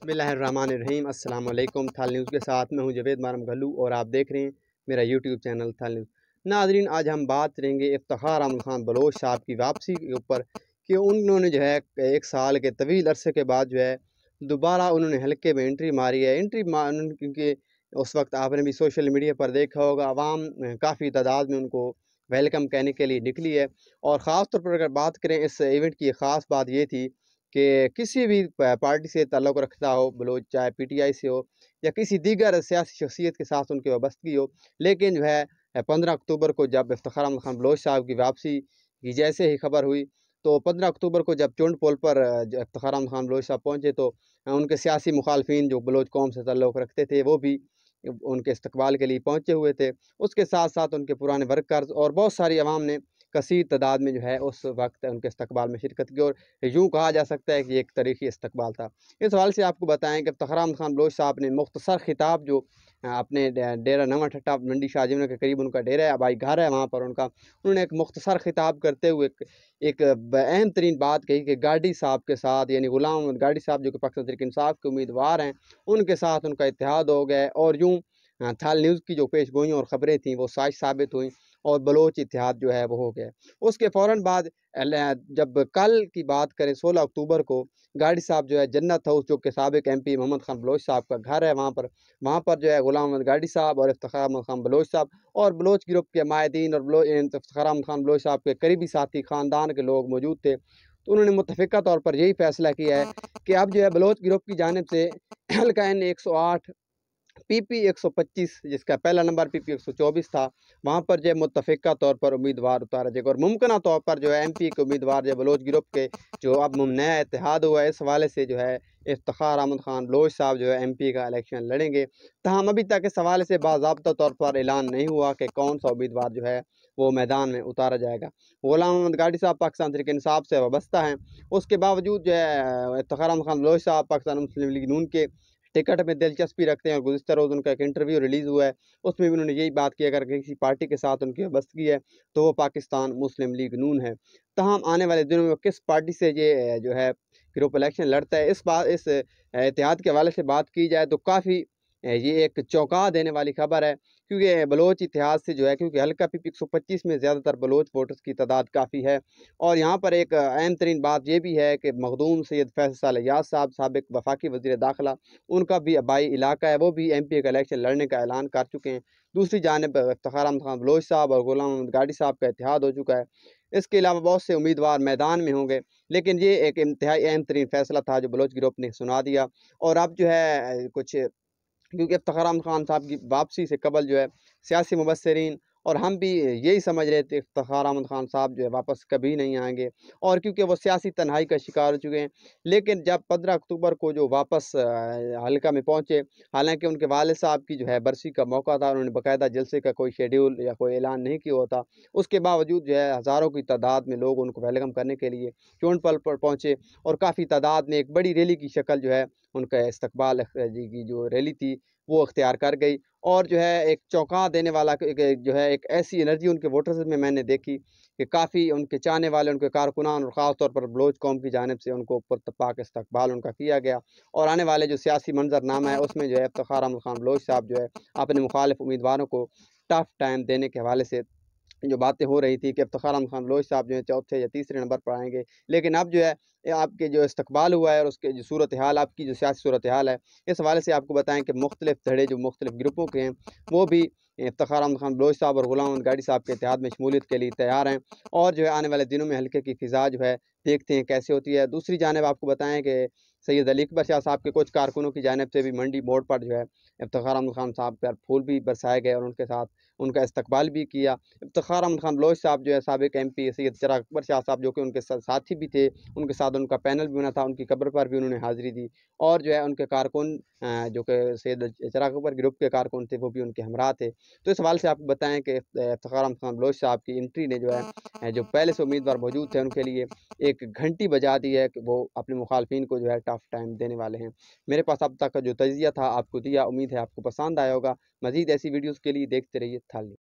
बिस्मिल्लाहिर्रहमानिर्रहीम। अस्सलाम वालेकुम। थाल न्यूज़ के साथ मैं हूं जवेद मारम घल्लू और आप देख रहे हैं मेरा यूट्यूब चैनल थाल न्यूज़। नाजरीन, आज हम बात करेंगे इफ्तिखार अहमद खान बलोच साहब की वापसी के ऊपर कि उन्होंने जो है एक साल के तवील अरसे के बाद जो है दोबारा उन्होंने हल्के में एंट्री मारी है। क्योंकि उस वक्त आपने भी सोशल मीडिया पर देखा होगा, आवाम काफ़ी तादाद में उनको वेलकम कहने के लिए निकली है। और ख़ास तौर पर अगर बात करें इस इवेंट की, ख़ास बात ये थी कि किसी भी पार्टी से ताल्लुक़ रखता हो बलोच, चाहे पीटीआई से हो या किसी दीगर सियासी शख्सियत के साथ उनकी वाबस्तगी हो, लेकिन जो है 15 अक्टूबर को जब इफ्तिखार अहमद खान बलोच साहब की वापसी की जैसे ही खबर हुई, तो 15 अक्टूबर को जब चुंड पोल पर इफ्तिखार अहमद खान बलोच साहब पहुँचे, तो उनके सियासी मुखालफिन जो बलोच कौम से ताल्लुक़ रखते थे वो भी उनके इस्तकबाल के लिए पहुँचे हुए थे। उसके साथ साथ उनके पुराने वर्कर्स और बहुत सारी आवाम ने कसीर तादाद में जो है उस वक्त उनके इस्तकबाल में शिरकत की, और यूँ कहा जा सकता है कि ये एक तारीख़ी इस्तकबाल था। इस हवाले से आपको बताएँ कि इफ्तिखार अहमद खान बलोच साहब ने मुख्तसर खिताब जो अपने डेरा नवा ठट्टा मंडी शाहजीना के करीब उनका डेरा है, आबाई घर है वहाँ पर उनका, उन्होंने एक मुख्तसर खिताब करते हुए एक अहम तरीन बात कही कि गाड़ी साहब के साथ, यानी गुलाम अहमद गाड़ी साहब जो कि पाकिस्तान तहरीक इंसाफ के उम्मीदवार हैं, उनके साथ उनका इत्तेहाद हो गया। और यूँ थाल न्यूज़ की जो पेशगोइयाँ और ख़बरें थीं वो साज़िश साबित हुई और बलोच इत्तेहाद जो है वो हो गया। उसके फ़ौरन बाद जब कल की बात करें 16 अक्टूबर को, गाड़ी साहब जो है जन्नत हाउस, जो कि साबिक एमपी मोहम्मद खान बलोच साहब का घर है, वहाँ पर जो है गुलाम अहमद गाड़ी साहब और इफ्तिखार अहमद खान बलोच साहब और बलोच ग्रुप के माहिदीन और इफ्तिखार अहमद खान बलोच साहब के करीबी साथी ख़ानदान के लोग मौजूद थे। तो उन्होंने मुत्तफ़िका तौर पर यही फ़ैसला किया है कि अब जो है बलोच ग्रुप की जानिब से हल्का एन 108 पीपी 125, जिसका पहला नंबर पीपी 124 था, वहाँ पर जो है मुत्तफ़िका तौर पर उम्मीदवार उतारा जाएगा और मुमकिना तौर पर जो है एमपी के उम्मीदवार जो बलोच ग्रुप के जो अब नया इत्तेहाद हुआ है, इस हवाले से जो है इफ्तिखार अहमद खान बलोच साहब जो है एमपी का इलेक्शन लड़ेंगे। ताहम अभी तक इस हवाले से बाज़ाब्ता तौर पर ऐलान नहीं हुआ कि कौन सा उम्मीदवार जो है वो मैदान में उतारा जाएगा। गुलाम अहमद गाड़ी साहब पाकिस्तान तहरीक इंसाफ से वाबस्ता हैं, उसके बावजूद जो है इफ्तिखार अहमद खान बलोच साहब पाकिस्तान मुस्लिम लीग नून के टिकट में दिलचस्पी रखते हैं। और गुज़िश्ता रोज़ उनका एक इंटरव्यू रिलीज़ हुआ है, उसमें भी उन्होंने यही बात की, अगर किसी पार्टी के साथ उनकी वाबस्तगी है तो वो पाकिस्तान मुस्लिम लीग नून है। ताहम आने वाले दिनों में किस पार्टी से ये जो है ग्रुप इलेक्शन लड़ता है, इस इत्तेहाद के हवाले से बात की जाए तो काफ़ी ये एक चौंका देने वाली खबर है। क्योंकि बलोच इतिहाद से जो है, क्योंकि हल्का पीपी 125 में ज़्यादातर बलोच वोटर्स की तादाद काफ़ी है। और यहाँ पर एक अहम तरीन बात ये भी है कि मखदूम सैयद फैसल अय्याज साहब, साबिक वफाकी वज़ीर दाखिला, उनका भी आबाई इलाका है, वो भी एमपी का इलेक्शन लड़ने का ऐलान कर चुके हैं। दूसरी जानिब इफ्तिखार अहमद खान बलोच साहब और गुलाम अहमद गाड़ी साहब का इत्तेहाद हो चुका है। इसके अलावा बहुत से उम्मीदवार मैदान में होंगे, लेकिन ये एक इंतहाई अहम तरीन फैसला था जो बलोच ग्रुप ने सुना दिया। और अब जो है कुछ, क्योंकि इफ्तिखार अहमद खान साहब की वापसी से कबल जो है सियासी मुबस्सिरीन और हम भी यही समझ रहे थे इफ्तिखार अहमद खान साहब जो है वापस कभी नहीं आएंगे, और क्योंकि वो सियासी तन्हाई का शिकार हो चुके हैं। लेकिन जब 15 अक्टूबर को जो वापस हल्का में पहुंचे, हालांकि उनके वालिद साहब की जो है बरसी का मौका था, उन्होंने बाकायदा जलसे का कोई शेड्यूल या कोई ऐलान नहीं किया होता, उसके बावजूद जो है हज़ारों की तादाद में लोग उनको वेलकम करने के लिए चोन पल पर पहुँचे, और काफ़ी तादाद में एक बड़ी रैली की शक्ल जो है उनका इस्तकबाल जी की जो रैली थी वो अख्तियार कर गई। और जो है एक चौंका देने वाला जो है एक ऐसी एनर्जी उनके वोटर्स में मैंने देखी कि काफ़ी उनके चाहने वाले, उनके कारकुनान और ख़ास तौर पर बलोच कौम की जानिब से उनको पुरतपाक इस्तकबाल उनका किया गया। और आने वाले जो सियासी मंजरनामा है उसमें जो है इफ्तिखार अहमद खान बलोच साहब जो है अपने मुखालिफ उम्मीदवारों को टफ टाइम देने के हवाले से जो बातें हो रही थी कि इफ्तिखार अहमद खान बलोच साहब जो है चौथे या तीसरे नंबर पर आएंगे, लेकिन अब जो है आपके जो इस्तकबाल हुआ है और उसके जो सूरत हाल, आपकी जो सियासी सूरत हाल है, इस हवाले से आपको बताएं कि मुख्तलिफ धड़े जो मुख्तलिफ ग्रुपों के हैं वो भी इफ्तिखार अहमद खान बलोच साहब और गुलाम अहमद गाड़ी साहब के इत्तेहाद में शमूलियत के लिए तैयार हैं। और जो है आने वाले दिनों में हल्के की फ़िज़ा जो है देखते हैं कैसे होती है। दूसरी जानिब आपको बताएं कि सैयद अली अकबर शाह साहब के कुछ कारकुनों की जानिब से भी मंडी मोड़ पर जो है इफ्तिखार अहमद खान साहब पर फूल भी बरसाए गए और उनके साथ उनका इस्तकबाल भी किया। इफ्तिखार अहमद खान बलोच साहब जो है साबिक एमपी सैयद चिराग अकबर शाह साहब जो कि उनके साथी भी थे, उनके साथ उनका पैनल भी बना था, उनकी कब्र पर भी उन्होंने हाज़िरी दी। और जो है उनके कारकुन जो कि सैयद चिराग अकबर ग्रुप के कारकुन थे वो भी उनके हमरा थे। तो इस हवाले से आपको बताएँ कि इफ्तिखार अहमद खान बलोच साहब की एंट्री ने जो है जो पहले से उम्मीदवार मौजूद थे उनके लिए एक घंटी बजा दी है कि वो अपने मुखालफिन को जो है टफ टाइम देने वाले हैं। मेरे पास अब तक का जो तजिया था आपको दिया, उम्मीद है आपको पसंद आया होगा। मज़ीद ऐसी वीडियोज़ के लिए देखते रहिए थाल न्यूज़।